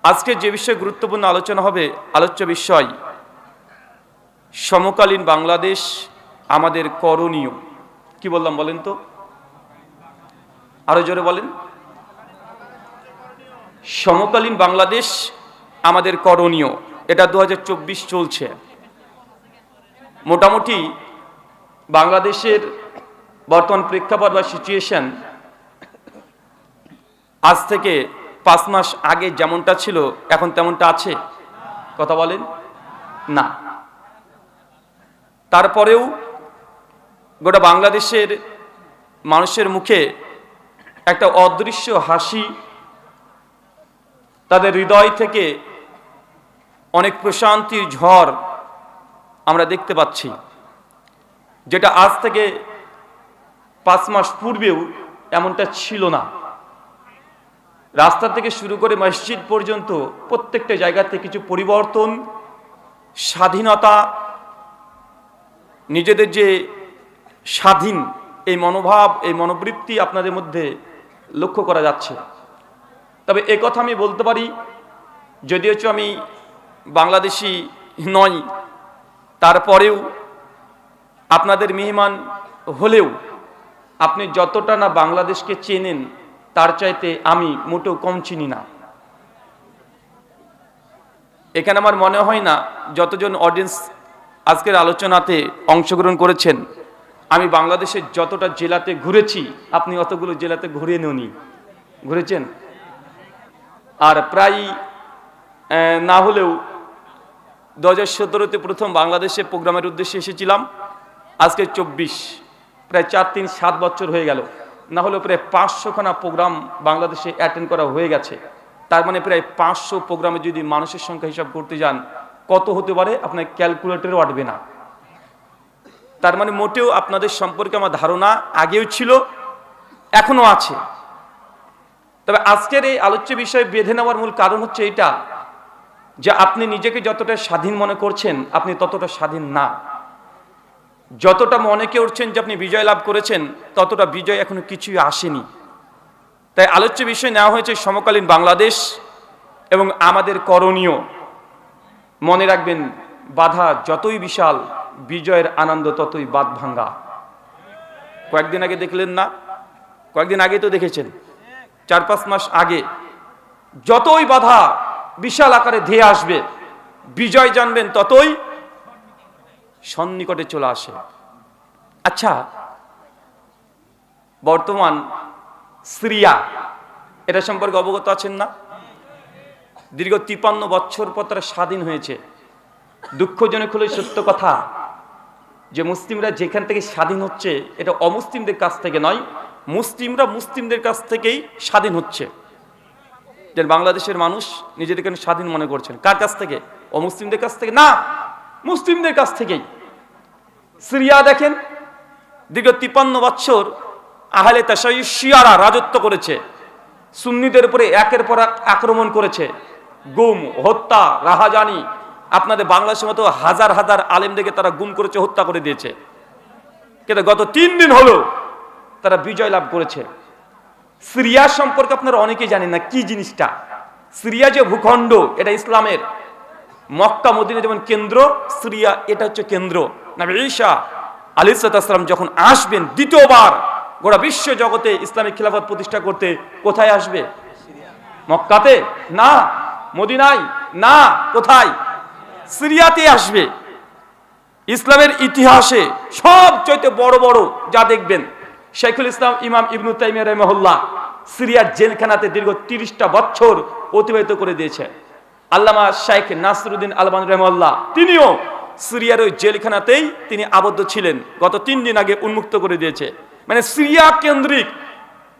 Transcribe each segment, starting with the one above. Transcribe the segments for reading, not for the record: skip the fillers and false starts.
আজকে যে বিষয়ে গুরুত্বপূর্ণ আলোচনা হবে, আলোচ্য বিষয় সমকালীন বাংলাদেশ আমাদের করণীয়। কি বললাম বলেন তো, আরো জোরে বলেন। সমকালীন বাংলাদেশ আমাদের করণীয়, এটা 2024 চলছে। মোটামুটি বাংলাদেশের বর্তমান প্রেক্ষাপট বা সিচুয়েশন আজ থেকে 5 মাস আগে যেমনটা ছিল এখন তেমনটা আছে? কথা বলেন না। তারপরেও গোটা বাংলাদেশের মানুষের মুখে একটা অদৃশ্য হাসি, তাদের হৃদয় থেকে অনেক প্রশান্তির ঝড় আমরা দেখতে পাচ্ছি, যেটা আজ থেকে 5 মাস পূর্বেও এমনটা ছিল না। রাস্তা থেকে শুরু করে মসজিদ পর্যন্ত প্রত্যেকটা জায়গাতে কিছু পরিবর্তন, স্বাধীনতা, নিজেদের যে স্বাধীন এই মনোভাব, এই মনোবৃত্তি আপনাদের মধ্যে লক্ষ্য করা যাচ্ছে। তবে একথা আমি বলতে পারি, যদিও আমি বাংলাদেশি নই, তারপরেও আপনাদের মেহমান হলেও আপনি যতটা না বাংলাদেশকে চেনেন তার চাইতে আমি মোটেও কম চিনি না। এখানে আমার মনে হয় না যতজন অডিয়েন্স আজকের আলোচনাতে অংশগ্রহণ করেছেন, আমি বাংলাদেশের যতটা জেলাতে ঘুরেছি আপনি অতগুলো জেলাতে ঘুরে নেননি, ঘুরেছেন। আর প্রায় না হলেও 2017-তে প্রথম বাংলাদেশে প্রোগ্রামের উদ্দেশ্যে এসেছিলাম, আজকে 24, প্রায় 4-3-7 বছর হয়ে গেল। না হলেও প্রায় 500খানা প্রোগ্রাম বাংলাদেশে অ্যাটেন্ড করা হয়ে গেছে। তার মানে প্রায় 500 প্রোগ্রামে যদি মানুষের সংখ্যা হিসাব করতে যান কত হতে পারে আপনার ক্যালকুলেটরও আটবে না। তার মানে মোটেও আপনাদের সম্পর্কে আমার ধারণা আগেও ছিল, এখনো আছে। তবে আজকের এই আলোচ্য বিষয়ে বেঁধে নেওয়ার মূল কারণ হচ্ছে এটা, যে আপনি নিজেকে যতটা স্বাধীন মনে করছেন আপনি ততটা স্বাধীন না। যতটা মনে করছেন যে আপনি বিজয় লাভ করেছেন ততটা বিজয় এখনো কিছুই আসেনি। তাই আলোচ্য বিষয় নেওয়া হয়েছে সমকালীন বাংলাদেশ এবং আমাদের করণীয়। মনে রাখবেন, বাধা যতই বিশাল বিজয়ের আনন্দ ততই বাঁধ ভাঙ্গা। কয়েকদিন আগে দেখলেন না, কয়েকদিন আগে তো দেখেছেন, 4-5 মাস আগে যতই বাধা বিশাল আকারে ধেয়ে আসবে বিজয় জানবেন ততই সন্নিকটে চলে আসে। আচ্ছা, বর্তমান সিরিয়া, এটা সম্পর্কে অবগত আছেন না? দীর্ঘ 53 বছর পর তারা স্বাধীন হয়েছে। দুঃখজনক হলো সত্য কথা যে মুসলিমরা যেখান থেকে স্বাধীন হচ্ছে এটা অমুসলিমদের কাছ থেকে নয়, মুসলিমরা মুসলিমদের কাছ থেকেই স্বাধীন হচ্ছে। যে বাংলাদেশের মানুষ নিজেদেরকে স্বাধীন মনে করছেন, কার কাছ থেকে? অমুসলিমদের কাছ থেকে না, মুসলিমদের কাছ থেকেই। সিরিয়া দেখেন, দীর্ঘ 53 বছর আহলে তাশাইয়ুশ শিয়ারা রাজত্ব করেছে, সুন্নিদের উপরে একের পর এক আক্রমণ করেছে, গুম, হত্যা, রাহাজানি। আপনাদের বাংলাদেশের মতো হাজার হাজার আলেমদেরকে তারা গুম করেছে, হত্যা করে দিয়েছে। কিন্তু গত 3 দিন হলো তারা বিজয় লাভ করেছে। সিরিয়া সম্পর্কে আপনারা অনেকেই জানেন না কি জিনিসটা। সিরিয়া যে ভূখণ্ড, এটা ইসলামের। মক্কা মদিনা যেমন কেন্দ্র, সিরিয়া এটা হচ্ছে কেন্দ্র। নবী ঈসা আলাইহিস সালাম যখন আসবেন দ্বিতীয়বার গোটা বিশ্ব জগতে ইসলামিক খিলাফত প্রতিষ্ঠা করতে, কোথায় আসবে? মক্কাতে না, মদিনায় না, কোথায়? সিরিয়াতে আসবে। ইসলামের ইতিহাসে সবচেয়ে বড় বড় যা দেখবেন, শাইখুল ইসলাম ইমাম ইবনু তাইমিয়া রাহিমাহুল্লাহ সিরিয়ার জেলখানাতে দীর্ঘ 30টা বছর অতিবাহিত করে দিয়েছে। আল্লামা শাইখ নাসরুদ্দিন আলবানী রাহিমাহুল্লাহ তিনিও সিরিয়ার ওই জেলখানাতেই তিনি আবদ্ধ ছিলেন, গত 3 দিন আগে উন্মুক্ত করে দিয়েছে। মানে সিরিয়া কেন্দ্রিক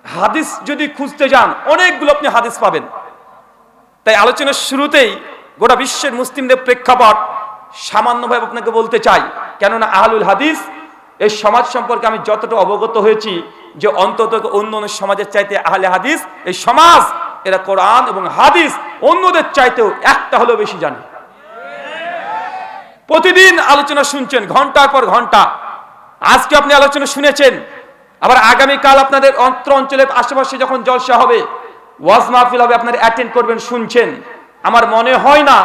হাদিস যদি খুঁজতে যান অনেকগুলো আপনি হাদিস পাবেন। তাই আলোচনার শুরুতেই গোটা বিশ্বের মুসলিমদের প্রেক্ষাপট সামান্যভাবে আপনাকে বলতে চাই, কেননা আহলুল হাদিস এই সমাজ সম্পর্কে আমি যতটা অবগত হয়েছি যে অন্তত অন্য অন্য সমাজের চাইতে আহলে হাদিস এই সমাজ, এরা কোরআন এবং হাদিস অন্যদের চাইতেও একটা হলেও বেশি জানে। প্রতিদিন আলোচনা শুনছেন ঘন্টার পর ঘন্টা। আজকে আপনি আলোচনা শুনেছেন, আবার আগামীকাল আপনাদের অঞ্চলের আশেপাশে যখন জলসা হবে, ওয়াজ মাহফিল হবে, আপনারা অ্যাটেন্ড করবেন, শুনছেন। আমার মনে হয় না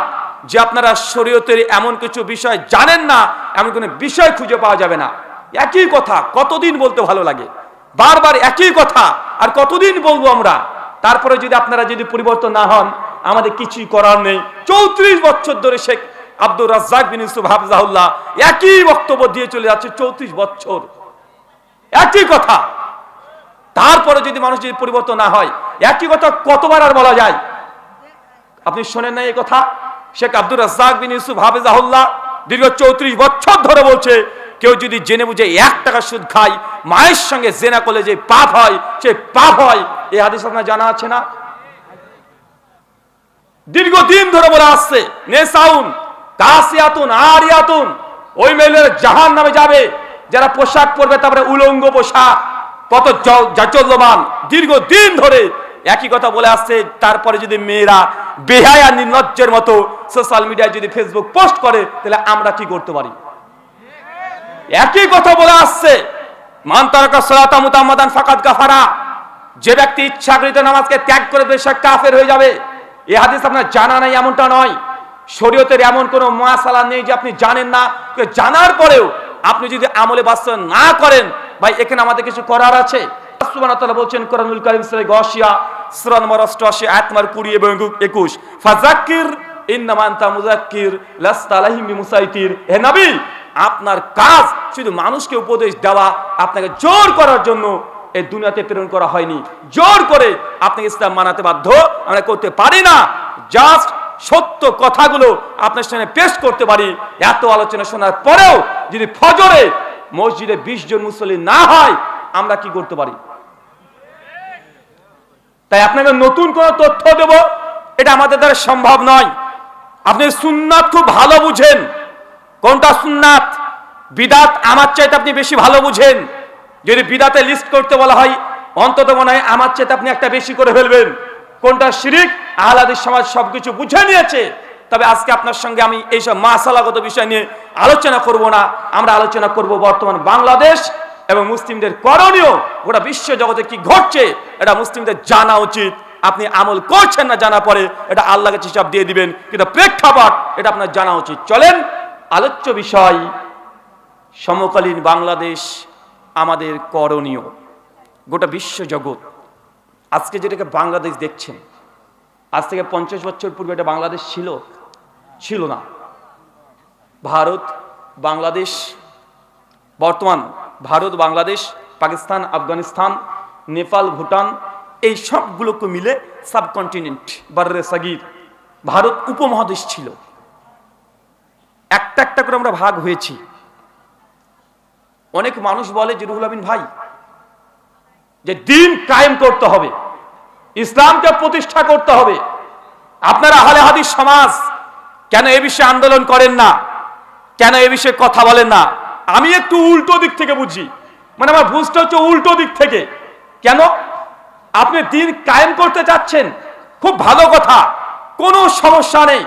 যে আপনারা শরীয়তের এমন কিছু বিষয় জানেন না, এমন কোনো বিষয় খুঁজে পাওয়া যাবে না। একই কথা কতদিন বলতে ভালো লাগে, বারবার একই কথা আর কতদিন বলবো আমরা। তারপরে যদি আপনারা যদি পরিবর্তন না হন, আমাদের কিছুই করার নেই। 34 বছর ধরে শেখ আব্দুর রাজ্জাক বিন ইউসুফ হাফিজাহুল্লাহ একই বক্তব্য দিয়ে চলে যাচ্ছে, 34 বছর একই কথা। তারপরে যদি মানুষ যদি পরিবর্তন না হয়, একই কথা কতবার আর বলা যায়? আপনি শোনেন না এই কথা? শেখ আব্দুর রাজ্জাক বিন ইউসুফ হাফিজাহুল্লাহ দীর্ঘ 34 বছর ধরে বলছে, কেউ যদি জেনে বুঝে 1 টাকা সুদ খায়, মায়ের সঙ্গে জেনা করলে যে পাপ হয়, সে পাপ হয়। এই হাদিস আপনার জানা আছে না? দীর্ঘদিন ধরে বলে আসছে, নেসাউন কাসিয়াতুন আরিয়াতুন, ওই মেয়েদের জাহান্নামে যাবে যারা পোশাক পরবে, তারপরে উলঙ্গ পোশাক, কত জাজল্যমান। দীর্ঘদিন ধরে একই কথা বলে আসছে। তারপরে যদি মেয়েরা বেহায়া নির্লজ্জের মতো সোশ্যাল মিডিয়ায় যদি ফেসবুক পোস্ট করে, তাহলে আমরা কি করতে পারি? একই কথা বলে আসছে, মান তারাকা সালাতা মুতাম্মাদান ফাকাদ কাফারা, যে ব্যক্তি ইচ্ছাকৃত নামাজকে ত্যাগ করে দেবে সে কাফের হয়ে যাবে। এই হাদিস আপনার জানা নাই এমনটা নয়। শরীয়তের এমন কোনো মাসালা নেই যে আপনি জানেন না। জানার পরেও আপনি যদি আমলে বাস্তবায়ন না করেন, ভাই এখানে আমাদের কিছু করার আছে। আল্লাহ সুবহানাহু ওয়া তাআলা বলছেন কোরআনুল কারীম সূরা গাশিয়া সূরা নম্বর 88 আয়াত নম্বর 20 এবং 21, ফাযাক্কির ইন্নামা আনতা মুযাক্কির লাস্তা আলাইহিম বিমুসাইতির। হে নবী, আপনার কাজ শুধু মানুষকে উপদেশ দেওয়া, আপনাকে জোর করার জন্য এই দুনিয়াতে প্রেরণ করা হয়নি। জোর করে আপনাকে ইসলাম মানাতে বাধ্য আমরা করতে পারি না। জাস্ট সত্য কথাগুলো আপনার সামনে পেশ করতে পারি। এত আলোচনা শোনার পরেও যদি ফজরে মসজিদে 20 জন মুসল্লি না হয়, আমরা কি করতে পারি? তাই আপনাকে নতুন কোন তথ্য দেব, এটা আমাদের দ্বারা সম্ভব নয়। আপনি সুন্নাত খুব ভালো বুঝেন, কোনটা সুন্নাত বিদাত আমার চাইতে আপনি বেশি ভালো বুঝেন। যদি বিদাতে লিস্ট করতে বলা হয়, অন্তত মনে হয় আমার চাইতে আপনি একটা বেশি করে ফেলবেন। কোনটা শিরিক, আহলে হাদিস সমাজ সবকিছু বুঝে নিয়েছে। তবে আজকে আপনার সঙ্গে আমি এইসব মাসালাগত বিষয় নিয়ে আলোচনা করব না। আমরা আলোচনা করব বর্তমান বাংলাদেশ এবং মুসলিমদের করণীয়। গোটা বিশ্ব জগতে কি ঘটছে এটা মুসলিমদের জানা উচিত। আপনি আমল করছেন না জানা পরে, এটা আল্লাহকে হিসাব দিয়ে দিবেন, কিন্তু প্রেক্ষাপট এটা আপনার জানা উচিত। চলেন আলোচ্য বিষয়, সমকালীন বাংলাদেশ, আমাদের করণীয়। গোটা বিশ্ব জগৎ আজকে যেটাকে বাংলাদেশ দেখছেন, আজ থেকে 50 বছর পূর্বে এটা বাংলাদেশ ছিল না। ভারত বাংলাদেশ, বর্তমান ভারত বাংলাদেশ, পাকিস্তান, আফগানিস্তান, নেপাল, ভুটান, এই সবগুলোকে মিলে সাবকন্টিনেন্ট বাররে সাগির ভারত উপমহাদেশ ছিল। একটা একটা করে আমরা ভাগ হয়েছি। অনেক মানুষ বলে যে রুহুল আমিন ভাই, যে দিন কায়েম করতে হবে, ইসলামকে প্রতিষ্ঠা করতে হবে, আপনারা আহলে হাদিস সমাজ কেন এ বিষয়ে আন্দোলন করেন না, কেন এ বিষয়ে কথা বলেন না? আমি একটু উল্টো দিক থেকে বুঝি, মানে আমার বুঝতে হচ্ছে উল্টো দিক থেকে। কেন? আপনি দিন কায়েম করতে চাচ্ছেন, খুব ভালো কথা, কোনো সমস্যা নেই,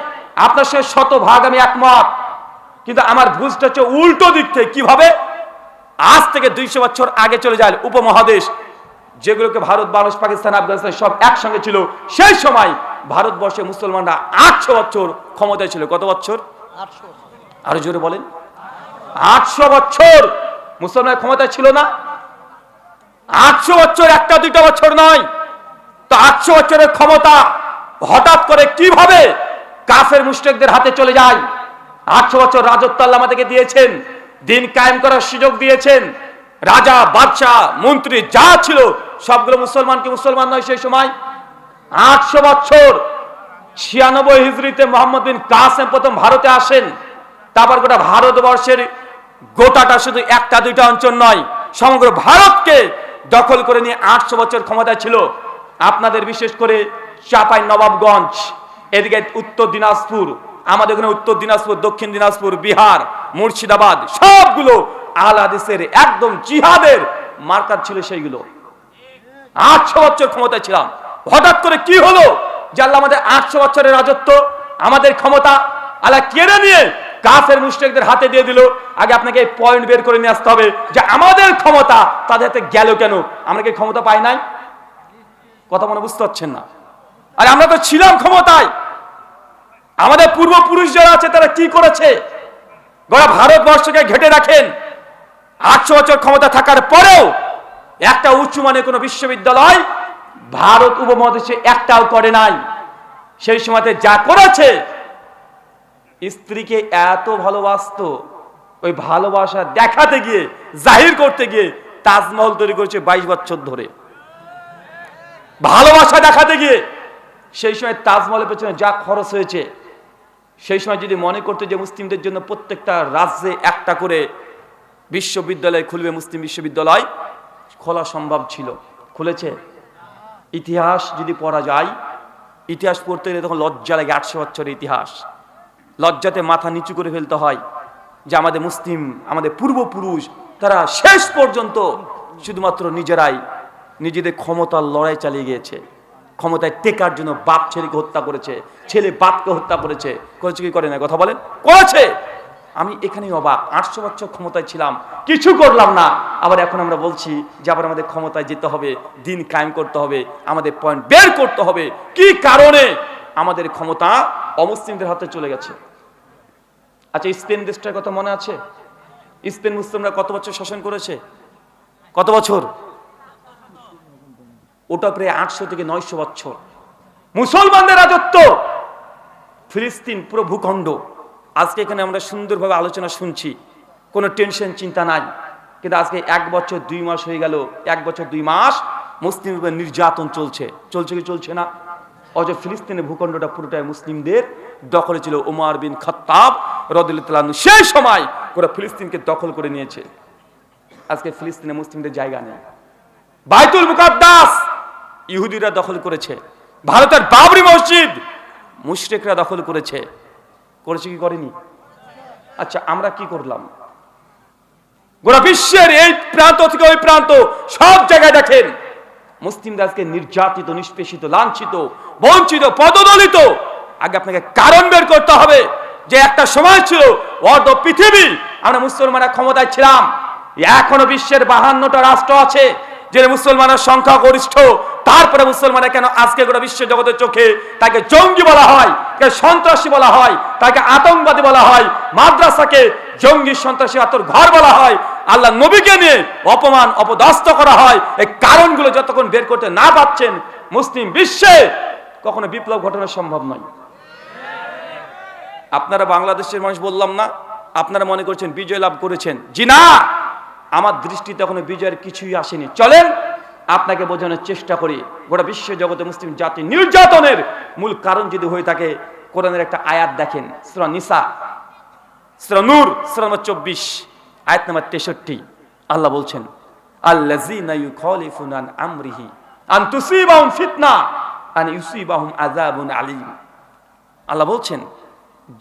আপনার সঙ্গে শতভাগ আমি একমত। কিন্তু আমার বুঝতে হচ্ছে উল্টো দিক থেকে। কিভাবে? আজ থেকে 200 বছর আগে চলে যায় উপমহাদেশ, যেগুলোকে ভারত, বাংলাদেশ, পাকিস্তান, আফগানিস্তান সব একসঙ্গে ছিল। সেই সময় ভারতবর্ষে মুসলমানরা 800 বছর ক্ষমতায় ছিল। কত বছর? আরো জোরে বলেন। 800 বছর মুসলমান ক্ষমতায় ছিল না? 800 বছর, একটা দুইটা বছর নয় তো। 800 বছরের ক্ষমতা হঠাৎ করে কিভাবে কাফের মুশরিকদের হাতে চলে যায়? 800 বছর রাজত্ব আল্লাহ আমাদেরকে দিয়েছেন, দিন কায়েম করার সুযোগ দিয়েছেন। রাজা, বাদশাহ, মন্ত্রী যা ছিল সবগুলো মুসলমানকে মুসলমান নয় সেই সময়। 800 বছর 96 হিজরিতে মোহাম্মদ বিন কাসেম প্রথম ভারতে আসেন। তারপর গোটা ভারতবর্ষের গোটাটা শুধু একটা দুইটা অঞ্চল নয়, সমগ্র ভারতকে দখল করে নিয়ে 800 বছর ক্ষমতায় ছিল। আপনাদের বিশেষ করে চাঁপাই নবাবগঞ্জ, এদিকে উত্তর দিনাজপুর, আমাদের এখানে উত্তর দিনাজপুর, দক্ষিণ দিনাজপুর, বিহার, মুর্শিদাবাদ, সবগুলো আহলে হাদিসের একদম জিহাদের মার্কার ছিল। সেইগুলো 800 বছর ক্ষমতায় ছিলাম। হঠাৎ করে কি হলো যে আল্লাহ আমাদের 800 বছরের রাজত্ব, আমাদের ক্ষমতা আল্লাহ কেড়ে নিয়ে কাফের মুশরিকদের হাতে দিয়ে দিল? আগে আপনাকে এই পয়েন্ট বের করে নিয়ে আসতে হবে যে আমাদের ক্ষমতা তাদের হাতে গেল কেন? আমরা কি ক্ষমতা পাই নাই? কথা মনে বুঝতে পারছেন না? আরে আমরা তো ছিলাম ক্ষমতায়, পূর্বপুরুষ যারা আছে তারা কি করেছে গোটা ভারতবর্ষকে ঘেটে রাখেন। 800 বছর ক্ষমতা থাকার পরেও একটা উঁচু মানের কোনো বিশ্ববিদ্যালয় ভারত উপমহাদেশে একটাও করে নাই। সেই সময়তে যা করেছে, স্ত্রীকে এত ভালোবাসতো, ওই ভালোবাসা দেখাতে গিয়ে, জাহির করতে গিয়ে তাজমহল তৈরি করেছে 22 বছর ধরে। ভালোবাসা দেখাতে গিয়ে সেই সময় তাজমহলের পেছনে যা খরচ হয়েছে, সেই সময় যদি মনে করতে যে মুসলিমদের জন্য প্রত্যেকটা রাজ্যে একটা করে বিশ্ববিদ্যালয় খুলবে, মুসলিম বিশ্ববিদ্যালয় খোলা সম্ভব ছিল, খুলেছে? ইতিহাস যদি পড়া যায়, ইতিহাস পড়তে গেলে তখন লজ্জা লাগে। 800 বছরের ইতিহাস, লজ্জাতে মাথা নিচু করে ফেলতে হয় যে আমাদের মুসলিম, আমাদের পূর্বপুরুষ তারা শেষ পর্যন্ত শুধুমাত্র নিজেরাই নিজেদের ক্ষমতার লড়াই চালিয়ে গিয়েছে। ক্ষমতায় টেকার জন্য বাপ ছেলেকে হত্যা করেছে, ছেলে বাপকে হত্যা করেছে। করেছে কি করে না? কথা বলেন, করেছে। আমি এখানেই অবাক, 800 বছর ক্ষমতায় ছিলাম, কিছু করলাম না, আবার এখন আমরা বলছি যে আবার আমাদের ক্ষমতায় যেতে হবে, দিন কায়েম করতে হবে, আমাদের পয়েন্ট বের করতে হবে কি কারণে আমাদের ক্ষমতা অমুসলিমদের হাতে চলে গেছে। আচ্ছা, স্পেন দেশটার কথা মনে আছে? স্পেন মুসলিমরা কত বছর শাসন করেছে? কত বছর? ওটা প্রায় 800 থেকে 900 বছর মুসলমানদের রাজত্ব। ফিলিস্তিন পুরো ভূখণ্ড, আজকে এখানে আমরা সুন্দরভাবে আলোচনা শুনছি, কোনো টেনশন চিন্তা নাই। কিন্তু আজকে 1 বছর 2 মাস হয়ে গেল, 1 বছর 2 মাস মুসলিমের উপর নির্যাতন চলছে। চলছে কি চলছে না? অথচ ফিলিস্তিনের ভূখণ্ডটা পুরোটাই মুসলিমদের দখলে ছিল। ওমর বিন খাত্তাব রাদিয়াল্লাহু তাআলা আনহু সেই সময় পুরো ফিলিস্তিনকে দখল করে নিয়েছে। আজকে ফিলিস্তিনে মুসলিমদের জায়গা নেই। বাইতুল মুকাদ্দাস ইহুদিরা দখল করেছে। ভারতের বাবরি মসজিদ মুশরিকরা দখল করেছে। করেছে কি করেনি? আচ্ছা, আমরা কি করলাম? গোটা বিশ্বের এই প্রান্ত থেকে ওই প্রান্ত সব জায়গায় দেখেন মুসলিমরা আজকে নির্যাতিত, নিষ্পেষিত, লাঞ্ছিত, বঞ্চিত, পদদলিত। আগে আপনাকে কারণ বের করতে হবে যে একটা সময় ছিল অর্ধ পৃথিবী আমরা মুসলমানরা ক্ষমতায় ছিলাম। এখনো বিশ্বের 52টা রাষ্ট্র আছে যে মুসলমানের সংখ্যা গরিষ্ঠ, তারপরে মুসলমানের কেন আজকে গোটা বিশ্ব জগতের চোখে তাকে জঙ্গি বলা হয়, তাকে সন্ত্রাসী বলা হয়, তাকে আতঙ্কবাদী বলা হয়, মাদ্রাসাকে জঙ্গি সন্ত্রাসী আতর ঘর বলা হয়, আল্লাহ নবীকে নিয়ে অপমান অপদস্থ করা হয়। এই কারণগুলো যতক্ষণ বের করতে না পারছেন মুসলিম বিশ্বে কখনো বিপ্লব ঘটানো সম্ভব নয়। আপনারা বাংলাদেশের মানুষ বললাম না, আপনারা মনে করছেন বিজয় লাভ করেছেন। জি না, আমার দৃষ্টিতে এখনো বিজয়ের কিছুই আসেনি। চলেন আপনাকে বোঝানোর চেষ্টা করি। গোটা বিশ্ব জগতে মুসলিম জাতি নির্যাতনের মূল কারণ যদি হয়ে থাকে, কোরআনের একটা আয়াত দেখেন, সূরা নিসা, সূরা নূর, সূরা নম্বর 24, আয়াত নম্বর 63। আল্লাহ বলছেন, আল্লাযীনা ইউখালিফুনা আন আমরিহি আন তুসিবাহুম ফিতনা আন ইউসিবাহুম আযাবুন আলীম। আল্লাহ বলছেন,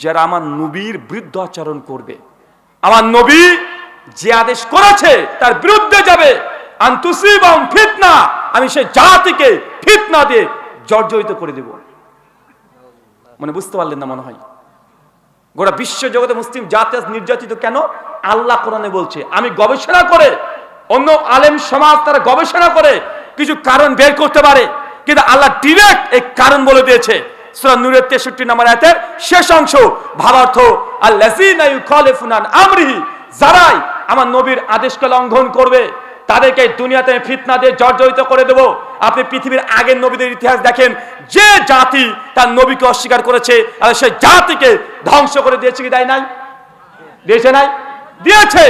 যারা আমার নবীর বিরুদ্ধ আচরণ করবে, আমার নবী যে আদেশ করেছে তার বিরুদ্ধে যাবে, আন তুসিবাহুম ফিতনা, আমি সেই জাতিকে ফিতনা দিয়ে জর্জরিত করে দেব। মানে বুঝতে পারলেন না মনে হয়? গোটা বিশ্ব জগতে মুসলিম জাতি নির্যাতিত কেন? আল্লাহ কোরআনে বলছে। আমি গবেষণা করে, অন্য আলেম সমাজ তারা গবেষণা করে কিছু কারণ বের করতে পারে, কিন্তু আল্লাহ ডিরেক্ট এই কারণ বলে দিয়েছে। সূরা নূরের 63 নম্বর আয়াতের শেষ অংশ, ভাবার্থ, আল্লাযীনা ইউখালিফুনা আন আমরিহি, যারাই আমার নবীর আদেশকে লঙ্ঘন করবে তাদেরকে দুনিয়াতে ফিতনা দিয়ে জর্জরিত করে দেব। আপনি পৃথিবীর আগের নবীদের ইতিহাস দেখেন, যে জাতি তার নবীকে অস্বীকার করেছে আর সেই জাতিকে ধ্বংস করে দিয়েছে কি দেয় নাই? দিয়েছে নাই? দিয়েছে।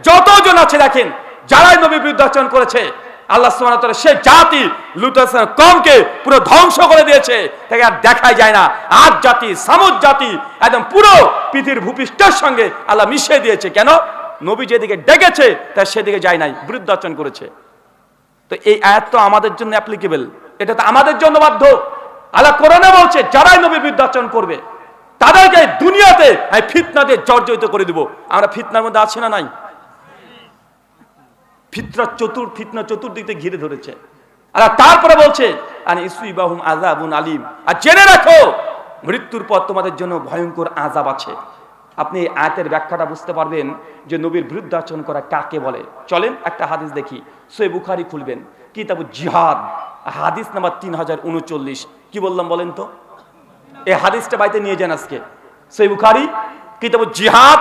যতজন আছে দেখেন যারাই নবীর বিরুদ্ধে আচরণ করেছে, আল্লাহ সুবহানাহু ওয়া তাআলা সেই জাতি লূত আলাইহিস সালামের কওমকে পুরো ধ্বংস করে দিয়েছে। তাকে আর দেখাই যায় না। আদ জাতি, সামুদ জাতি একদম পুরো পৃথিবীর ভূপৃষ্ঠের সঙ্গে আল্লাহ মিশিয়ে দিয়েছে। কেন? নবী যেদিকে ডেকেছে তার সেদিকে যায় নাই, বিরুদ্ধ আচরণ করেছে। তো এই আয়াত তো আমাদের জন্য অ্যাপ্লিকেবল, এটা তো আমাদের জন্য বাধ্য। আল্লাহ কোরআনে বলছে যারাই নবীর বিরুদ্ধে আচরণ করবে তাদেরকে দুনিয়াতে আমি ফিতনা দিয়ে জর্জরিত করে দেব। আমরা ফিতনার মধ্যে আছি না নাই? ফিতনা চতুর্দিক থেকে ঘিরে ধরেছে। আর তারপরে বলছে আনি ইসুইবাহুম আযাবুন আলীম, আর জেনে রাখো মৃত্যুর পর তোমাদের জন্য ভয়ঙ্কর আযাব আছে। আপনি এই আয়াতের ব্যাখ্যাটা বুঝতে পারবেন যে নবীর বিরুদ্ধে আচরণ করা কাকে বলে। চলেন একটা হাদিস দেখি, সহিহ বুখারী খুলবেন, কিতাবুল জিহাদ, হাদিস নাম্বার 3039। কি বললাম বলেন তো? এই হাদিসটা বাড়িতে নিয়ে যান, আজকে সহিহ বুখারী কিতাব জিহাদ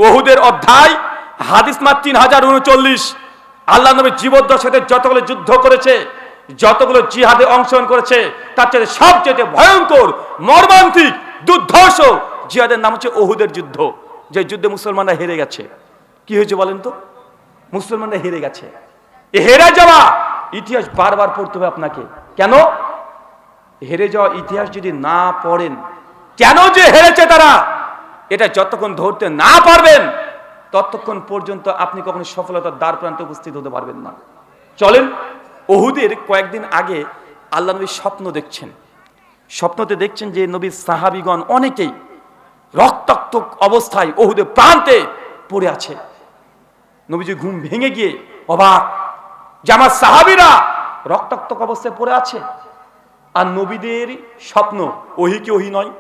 উহুদের অধ্যায় হাদিস নাম্বার 3039। আল্লাহ নবী জীবদ্দশাতে যতগুলো যুদ্ধ করেছে, যতগুলো জিহাদে অংশগ্রহণ করেছে, তার চেয়ে সবচেয়ে ভয়ঙ্কর, মর্মান্তিক, দুর্ধর্ষ জিহাদের নাম হচ্ছে উহুদের যুদ্ধ। যে যুদ্ধে মুসলমানরা হেরে গেছে। কি হয়েছে বলেন তো? মুসলমানরা হেরে গেছে। এই হেরে যাওয়া ইতিহাস বারবার পড়তে হবে আপনাকে। কেন? হেরে যাওয়া ইতিহাস যদি না পড়েন, কেন যে হেরেছে তারা, এটা যতক্ষণ ধরতে না পারবেন ততক্ষণ পর্যন্ত আপনি কখনো সফলতার দ্বার প্রান্তে উপস্থিত হতে পারবেন না। চলেন, উহুদের কয়েকদিন আগে আল্লাহ নবী স্বপ্ন দেখছেন। স্বপ্নতে দেখছেন যে নবীর সাহাবীগণ অনেকেই রক্তাক্ত অবস্থায় উহুদের প্রান্তে পড়ে আছে। নবীজি ঘুম ভেঙে গিয়ে অবাক যে আমার সাহাবীরা রক্তাক্ত অবস্থায় পড়ে আছে। আর নবীদের স্বপ্ন ওহি কি ওহি নয়?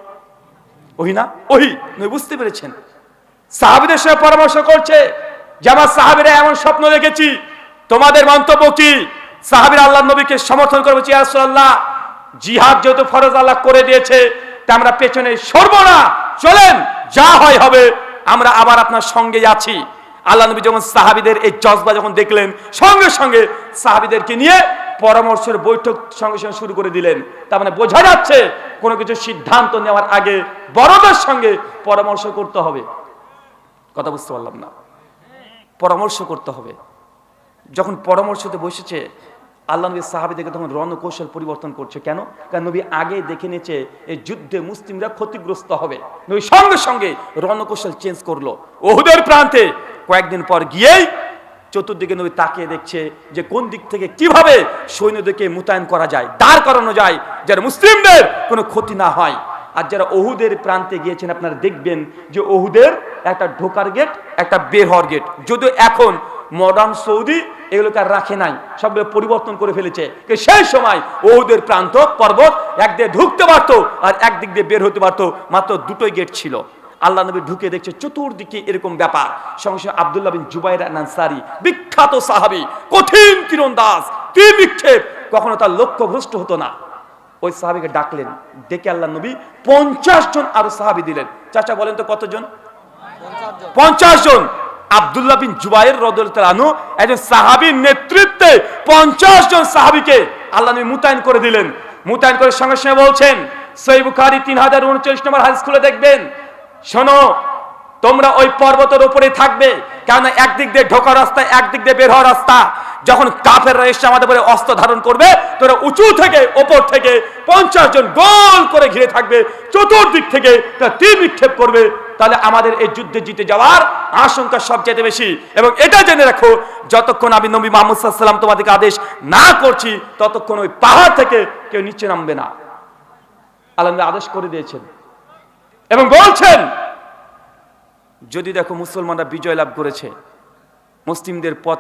ওহি না? ওহি। নবী বুঝতে পেরেছেন। সাহাবীদের সঙ্গে পরামর্শ করছে যে আমার সাহাবীরা এমন স্বপ্ন দেখেছি, তোমাদের মন্তব্য কি? সাহাবীরা আল্লাহ নবীকে সমর্থন করবে, ইয়া রাসূলুল্লাহ, জিহাদ যেহেতু ফরজ আল্লাহ করে দিয়েছে, তা আমরা পেছনে সরব না, চলেন যা হয় হবে, আমরা আবার আপনার সঙ্গে আছি। আল্লাহ নবী যখন সাহাবীদের এই জজবা যখন দেখলেন, সঙ্গে সঙ্গে সাহাবীদেরকে নিয়ে পরামর্শের বৈঠক সঙ্গে সঙ্গে শুরু করে দিলেন। তার মানে বোঝা যাচ্ছে কোনো কিছু সিদ্ধান্ত নেওয়ার আগে বড়দের সঙ্গে পরামর্শ করতে হবে। কথা বুঝতে পারলাম না? পরামর্শ করতে হবে। যখন পরামর্শতে বসেছে, আল্লাহ নবী সাহাবীদেরকে তখন রণকৌশল পরিবর্তন করছে। কেন? কারণ নবী আগে দেখে নিয়েছে এই যুদ্ধে মুসলিমরা ক্ষতিগ্রস্ত হবে। নবী সঙ্গে সঙ্গে রণকৌশল চেঞ্জ করলো। উহুদের প্রান্তে কয়েকদিন পর গিয়েই চতুর্দিকে নবী তাকিয়ে দেখছে যে কোন দিক থেকে কিভাবে সৈন্যদেরকে মোতায়েন করা যায়, দাঁড় করানো যায়, যারা মুসলিমদের কোনো ক্ষতি না হয়। আর যারা উহুদের প্রান্তে গিয়েছেন আপনারা দেখবেন যে উহুদের একটা ঢোকার গেট, একটা বের হওয়ার গেট। যদিও এখন মডার্ন সৌদি এগুলোকে আর রাখে নাই, সবগুলো পরিবর্তন করে ফেলেছে। সেই সময় উহুদের প্রান্ত পর্বত একদিকে ঢুকতে পারতো আর একদিক দিয়ে বের হতে পারতো, মাত্র দুটোই গেট ছিল। আল্লাহ নবী ঢুকে দেখছে চতুর্দিকে এরকম ব্যাপার। সঙ্গে সঙ্গে আব্দুল্লাহ বিন জুবাইর আনসারী, বিখ্যাত সাহাবী, কঠিন তীরন্দাজ, তীর নিক্ষেপ, কখনো তার লক্ষ্য ভ্রষ্ট হতো না। ওই সাহাবীকে ডাকলেন, ডেকে আল্লাহ নবী 50 জন আরো সাহাবী দিলেন। চাচা বলেন তো কতজন? 50 জন। আব্দুল্লাহ বিন জুবাইর রাদিয়াল্লাহু তাআলা আনহু একজন সাহাবীর নেতৃত্বে 50 জন সাহাবীকে আল্লাহ নবী মোতায়েন করে দিলেন। মোতায়েন করে সঙ্গে সঙ্গে বলছেন, সহিহ বুখারী 3039 নম্বর হাদিস খুলে দেখবেন, শোনো, তোমরা ওই পর্বতের উপরে থাকবে, কারণ একদিক দিয়ে ঢোকার রাস্তা, একদিক দিয়ে বের হওয়ার রাস্তা। যখন কাফেররা এসে আমাদের উপরে অস্ত্র ধারণ করবে, তোরা উঁচু থেকে ওপর থেকে 50 জন গোল করে ঘিরে থাকবে, চতুর্দিক থেকে তারা তীর নিক্ষেপ করবে। তাহলে আমাদের এই যুদ্ধে জিতে যাওয়ার আশঙ্কা সবচেয়ে বেশি। এবং এটা জেনে রাখো, যতক্ষণ আমি নবী মুহাম্মদ সাল্লাল্লাহু আলাইহি ওয়াসাল্লাম তোমাদেরকে আদেশ না করছি, ততক্ষণ ওই পাহাড় থেকে কেউ নিচে নামবে না। আল্লাহ আদেশ করে দিয়েছেন এবং বলছেন, যদি দেখো মুসলমানরা বিজয় লাভ করেছে, মুসলিমদের পথ